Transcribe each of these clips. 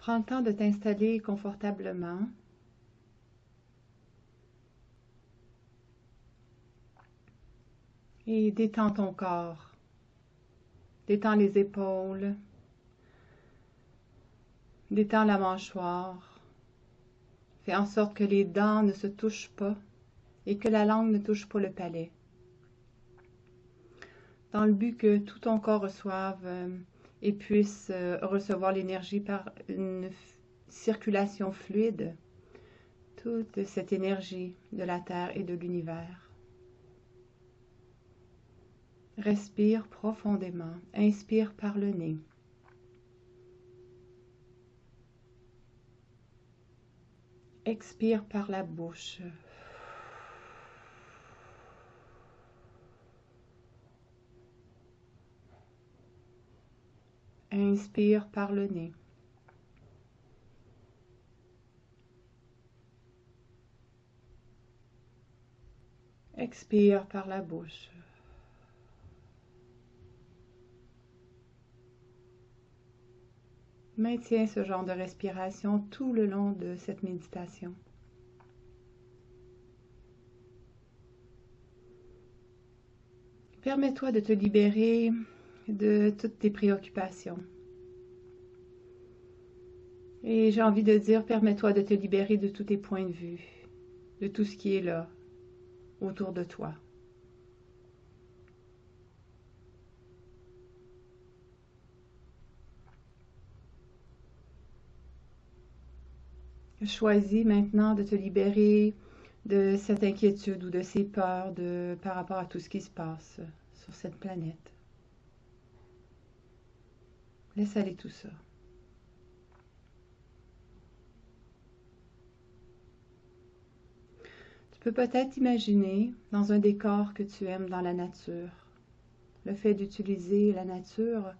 Prends le temps de t'installer confortablement. Et détends ton corps. Détends les épaules. Détends la mâchoire. Fais en sorte que les dents ne se touchent pas et que la langue ne touche pas le palais. Dans le but que tout ton corps reçoive et puisse recevoir l'énergie par une circulation fluide, toute cette énergie de la Terre et de l'univers. Respire profondément. Inspire par le nez. Expire par la bouche. Inspire par le nez. Expire par la bouche. Maintiens ce genre de respiration tout le long de cette méditation. Permets-toi de te libérer de toutes tes préoccupations. Et j'ai envie de dire, permets-toi de te libérer de tous tes points de vue, de tout ce qui est là, autour de toi. Choisis maintenant de te libérer de cette inquiétude ou de ces peurs par rapport à tout ce qui se passe sur cette planète. Laisse aller tout ça. Tu peux peut-être imaginer dans un décor que tu aimes dans la nature. Le fait d'utiliser la nature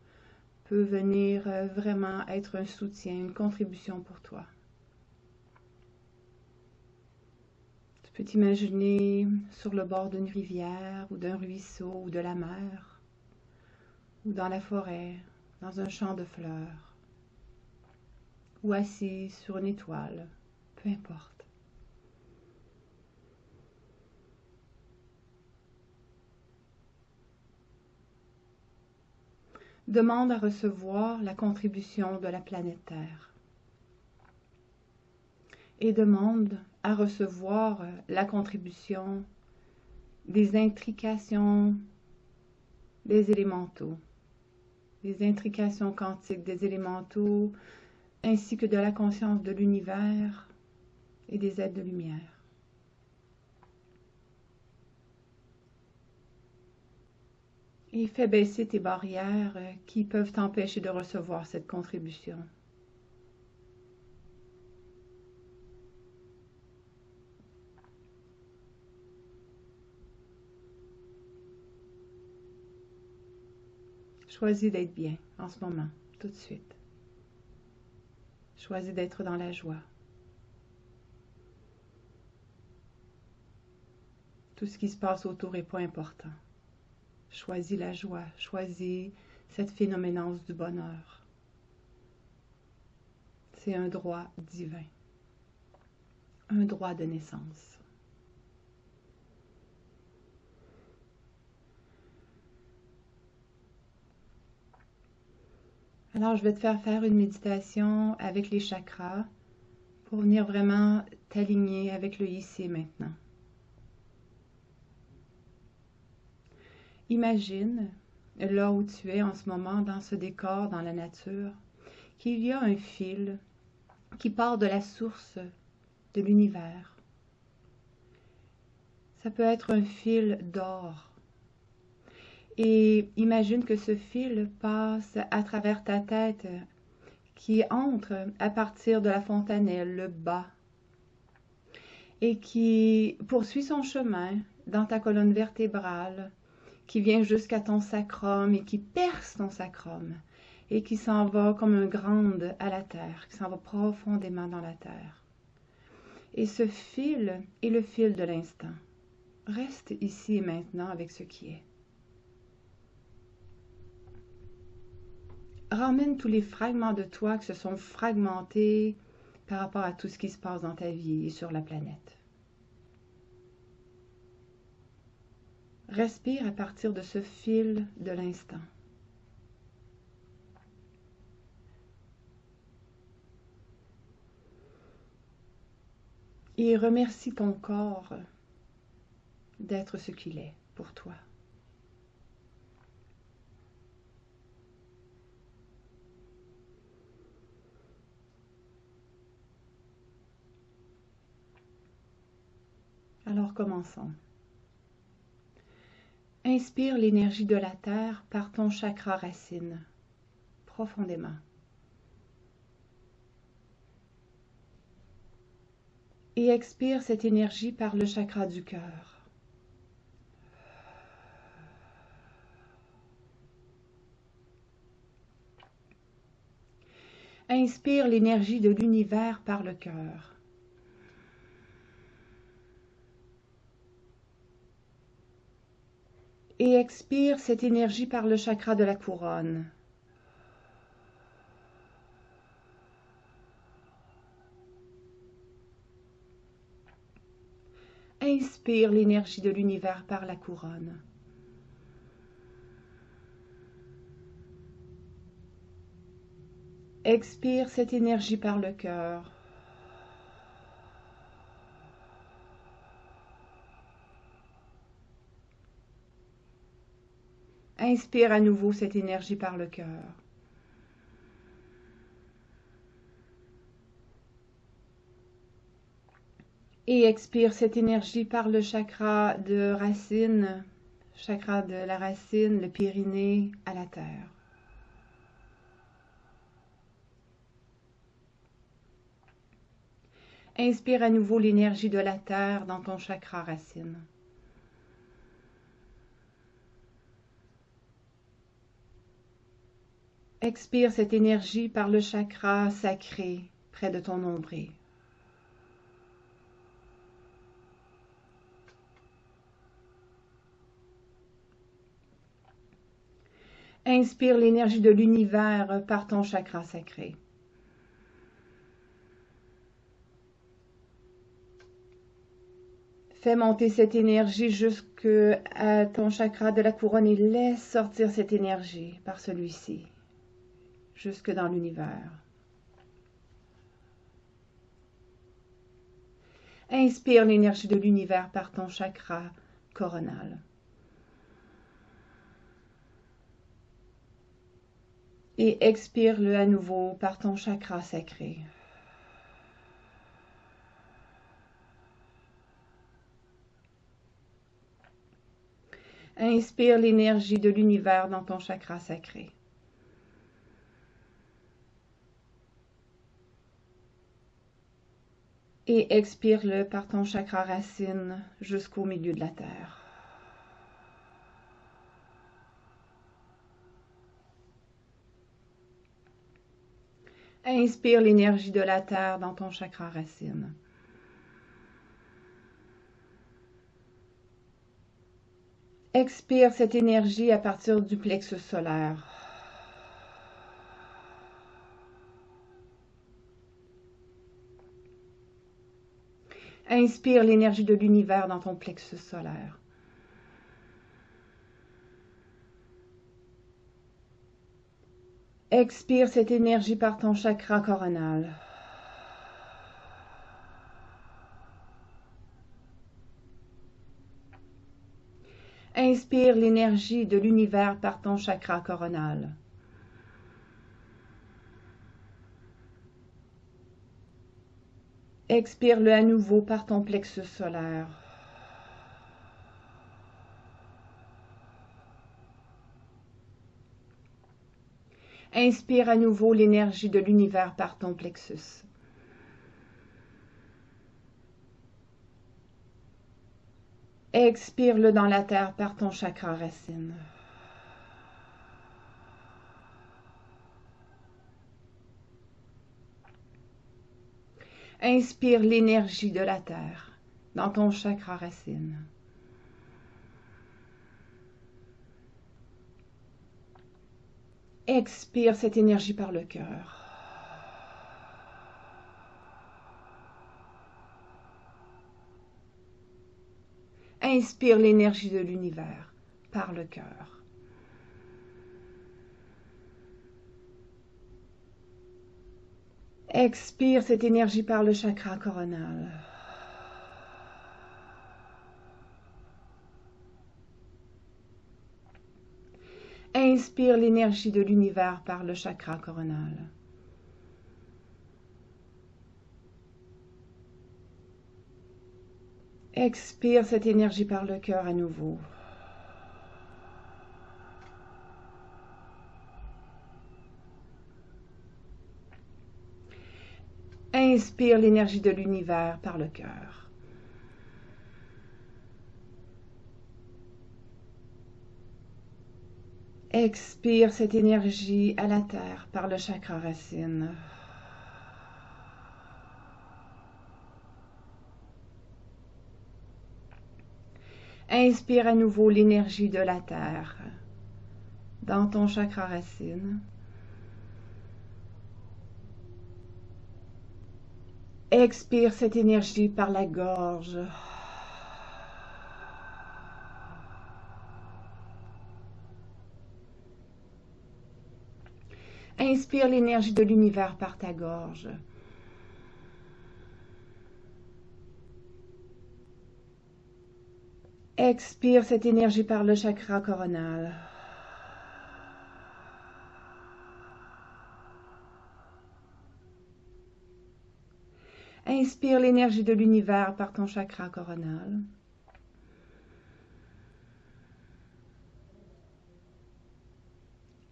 peut venir vraiment être un soutien, une contribution pour toi. Tu peux t'imaginer sur le bord d'une rivière ou d'un ruisseau ou de la mer ou dans la forêt, dans un champ de fleurs ou assis sur une étoile, peu importe. Demande à recevoir la contribution de la planète Terre et demande à recevoir la contribution des intrications des élémentaux, des intrications quantiques des élémentaux, ainsi que de la conscience de l'univers et des êtres de lumière. Et fais baisser tes barrières qui peuvent t'empêcher de recevoir cette contribution. Choisis d'être bien en ce moment, tout de suite. Choisis d'être dans la joie. Tout ce qui se passe autour n'est pas important. Choisis la joie, choisis cette phénoménance du bonheur. C'est un droit divin, un droit de naissance. Alors, je vais te faire une méditation avec les chakras pour venir vraiment t'aligner avec le ici et maintenant. Imagine, là où tu es en ce moment, dans ce décor, dans la nature, qu'il y a un fil qui part de la source de l'univers. Ça peut être un fil d'or. Et imagine que ce fil passe à travers ta tête, qui entre à partir de la fontanelle, le bas, et qui poursuit son chemin dans ta colonne vertébrale, qui vient jusqu'à ton sacrum et qui perce ton sacrum, et qui s'en va comme un grande à la terre, qui s'en va profondément dans la terre. Et ce fil est le fil de l'instant. Reste ici et maintenant avec ce qui est. ramène tous les fragments de toi qui se sont fragmentés par rapport à tout ce qui se passe dans ta vie et sur la planète. Respire à partir de ce fil de l'instant. Et remercie ton corps d'être ce qu'il est pour toi. Alors commençons. Inspire l'énergie de la terre par ton chakra racine, profondément. Et expire cette énergie par le chakra du cœur. Inspire l'énergie de l'univers par le cœur. Et expire cette énergie par le chakra de la couronne. Inspire l'énergie de l'univers par la couronne. Expire cette énergie par le cœur. Inspire à nouveau cette énergie par le cœur. Et expire cette énergie par le chakra de racine, chakra de la racine, le périnée à la terre. Inspire à nouveau l'énergie de la terre dans ton chakra racine. Expire cette énergie par le chakra sacré près de ton nombril. Inspire l'énergie de l'univers par ton chakra sacré. Fais monter cette énergie jusqu'à ton chakra de la couronne et laisse sortir cette énergie par celui-ci, jusque dans l'univers. Inspire l'énergie de l'univers par ton chakra coronal. Et expire-le à nouveau par ton chakra sacré. Inspire l'énergie de l'univers dans ton chakra sacré. Et expire-le par ton chakra racine jusqu'au milieu de la terre. Inspire l'énergie de la terre dans ton chakra racine. Expire cette énergie à partir du plexus solaire. Inspire l'énergie de l'univers dans ton plexus solaire. Expire cette énergie par ton chakra coronal. Inspire l'énergie de l'univers par ton chakra coronal. Expire-le à nouveau par ton plexus solaire. Inspire à nouveau l'énergie de l'univers par ton plexus. Expire-le dans la terre par ton chakra racine. Inspire l'énergie de la terre dans ton chakra racine. Expire cette énergie par le cœur. Inspire l'énergie de l'univers par le cœur. Expire cette énergie par le chakra coronal. Inspire l'énergie de l'univers par le chakra coronal. Expire cette énergie par le cœur à nouveau. Inspire l'énergie de l'univers par le cœur. Expire cette énergie à la terre par le chakra racine. Inspire à nouveau l'énergie de la terre dans ton chakra racine. Expire cette énergie par la gorge. Inspire l'énergie de l'univers par ta gorge. Expire cette énergie par le chakra coronal. Inspire l'énergie de l'univers par ton chakra coronal.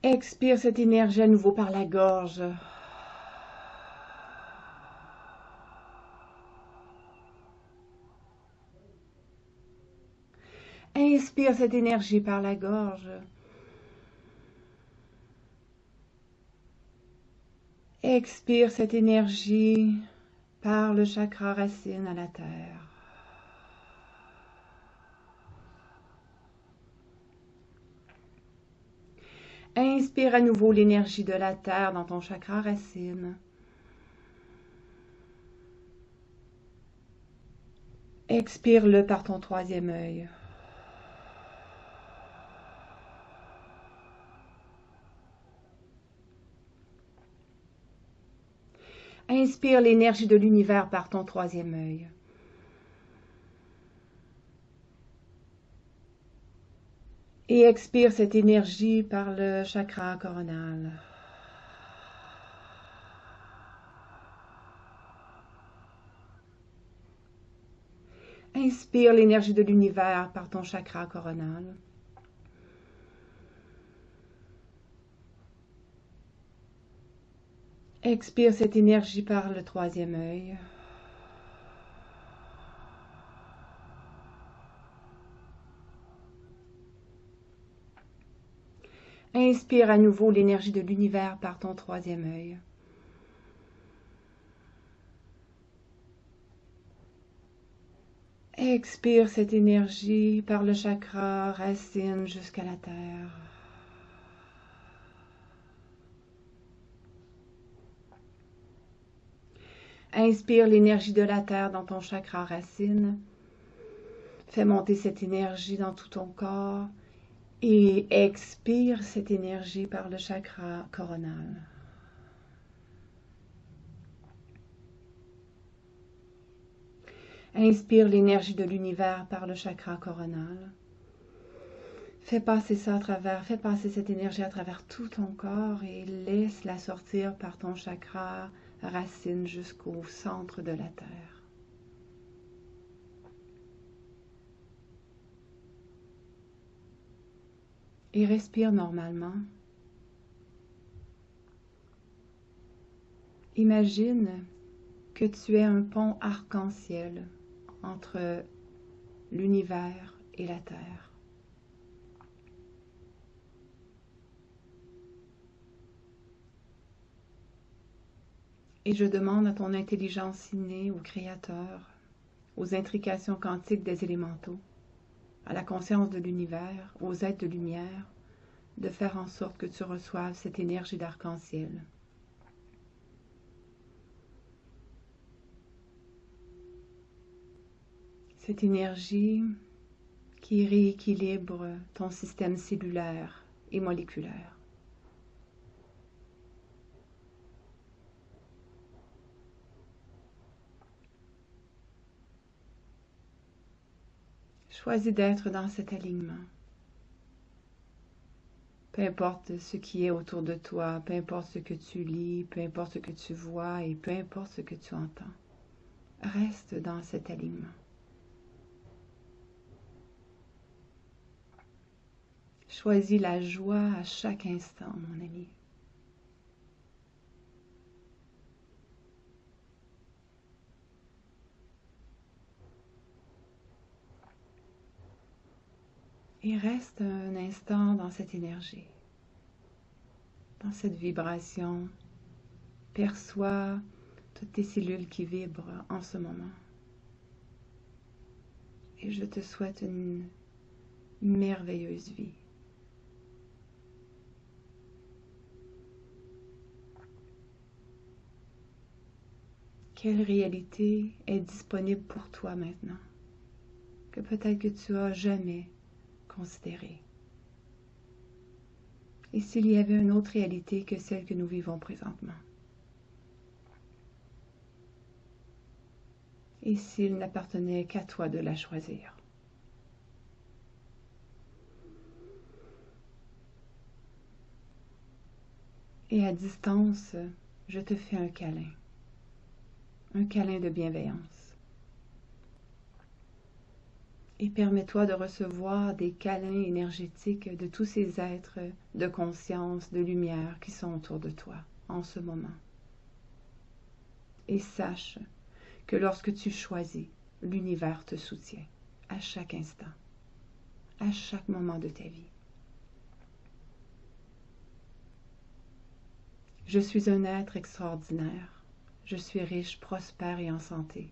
Expire cette énergie à nouveau par la gorge. Inspire cette énergie par la gorge. Expire cette énergie par le chakra racine à la terre. Inspire à nouveau l'énergie de la terre dans ton chakra racine. Expire-le par ton troisième œil. Inspire l'énergie de l'univers par ton troisième œil. Et expire cette énergie par le chakra coronal. Inspire l'énergie de l'univers par ton chakra coronal. Expire cette énergie par le troisième œil. Inspire à nouveau l'énergie de l'univers par ton troisième œil. Expire cette énergie par le chakra racine jusqu'à la terre. Inspire l'énergie de la terre dans ton chakra racine. Fais monter cette énergie dans tout ton corps et expire cette énergie par le chakra coronal. Inspire l'énergie de l'univers par le chakra coronal. Fais passer cette énergie à travers tout ton corps et laisse-la sortir par ton chakra racine jusqu'au centre de la terre. Et respire normalement. Imagine que tu es un pont arc-en-ciel entre l'univers et la terre. Et je demande à ton intelligence innée, au Créateur, aux intrications quantiques des élémentaux, à la conscience de l'univers, aux êtres de lumière, de faire en sorte que tu reçoives cette énergie d'arc-en-ciel. Cette énergie qui rééquilibre ton système cellulaire et moléculaire. Choisis d'être dans cet alignement. Peu importe ce qui est autour de toi, peu importe ce que tu lis, peu importe ce que tu vois et peu importe ce que tu entends. Reste dans cet alignement. Choisis la joie à chaque instant, mon ami. Et reste un instant dans cette énergie, dans cette vibration. Perçois toutes tes cellules qui vibrent en ce moment. Et je te souhaite une merveilleuse vie. Quelle réalité est disponible pour toi maintenant, que peut-être que tu n'as jamais considérée? Et s'il y avait une autre réalité que celle que nous vivons présentement? Et s'il n'appartenait qu'à toi de la choisir? Et à distance, je te fais un câlin de bienveillance. Et permets-toi de recevoir des câlins énergétiques de tous ces êtres de conscience, de lumière qui sont autour de toi en ce moment. Et sache que lorsque tu choisis, l'univers te soutient à chaque instant, à chaque moment de ta vie. Je suis un être extraordinaire. Je suis riche, prospère et en santé.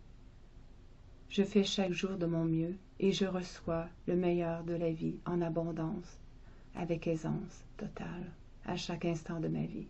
Je fais chaque jour de mon mieux et je reçois le meilleur de la vie en abondance, avec aisance totale, à chaque instant de ma vie.